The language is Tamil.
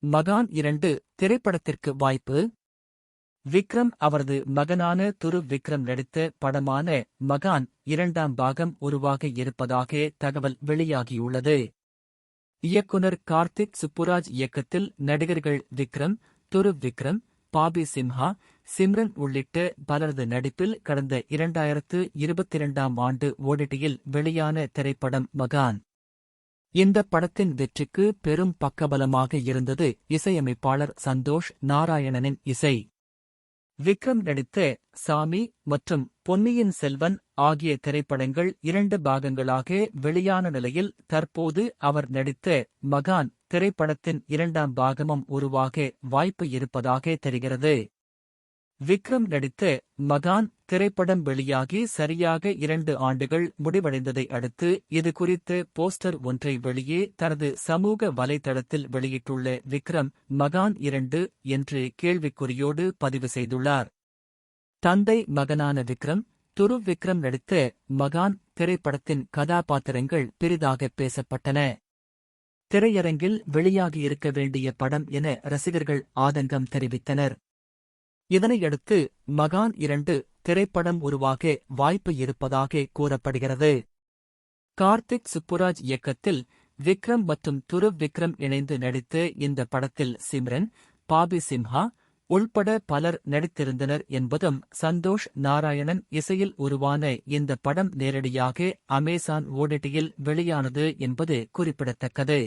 மகான் 2 திரைப்படத்திற்கு வாய்ப்பு. விக்ரம் அவரது மகனான துருவ் விக்ரம் நடித்த படமான மகான் 2ஆம் பாகம் உருவாக இருப்பதாக தகவல் வெளியாகியுள்ளது. இயக்குனர் கார்த்திக் சுப்புராஜ் இயக்கத்தில் நடிகர்கள் விக்ரம், துருவ் விக்ரம், பாபி சிம்ஹா, சிம்ரன் உள்ளிட்ட பலரது நடிப்பில் கடந்த 2022ஆம் ஆண்டு ஓடிடியில் வெளியான திரைப்படம் மகான். இந்த படத்தின் வெற்றிக்கு பெரும் பக்கபலமாக இருந்தது இசையமைப்பாளர் சந்தோஷ் நாராயணனின் இசை. விக்ரம் நடித்த சாமி மற்றும் பொன்னியின் செல்வன் ஆகிய திரைப்படங்கள் 2 பாகங்களாக வெளியான நிலையில் தற்போது அவர் நடித்த மகான் திரைப்படத்தின் 2ஆம் பாகமும் உருவாக வாய்ப்பு இருப்பதாக தெரிகிறது. விக்ரம் நடித்த மகான் திரைப்படம் வெளியாகி சரியாக 2 ஆண்டுகள் முடிவடைந்ததை அடுத்து இது குறித்த போஸ்டர் ஒன்றை வெளியே தனது சமூக வலைதளத்தில் வெளியிட்டுள்ள விக்ரம் மகான் 2 என்று கேள்விக்குறியோடு பதிவு செய்துள்ளார். தந்தை மகனான விக்ரம், துருவ் விக்ரம் நடித்த மகான் திரைப்படத்தின் கதாபாத்திரங்கள் பெரிதாக பேசப்பட்டன. திரையரங்கில் வெளியாகியிருக்க வேண்டிய படம் என ரசிகர்கள் ஆதங்கம் தெரிவித்தனர். இதனையடுத்து மகான் 2 திரைப்படம் உருவாக வாய்ப்பு இருப்பதாக கூறப்படுகிறது. கார்த்திக் சுப்புராஜ் இயக்கத்தில் விக்ரம் மற்றும் துருவ் விக்ரம் இணைந்து நடித்த இந்த படத்தில் சிம்ரன், பாபி சிம்ஹா உள்பட பலர் நடித்திருந்தனர் என்பதும் சந்தோஷ் நாராயணன் இசையில் உருவான இந்த படம் நேரடியாக அமேசான் ஓடிடியில் வெளியானது என்பது குறிப்பிடத்தக்கது.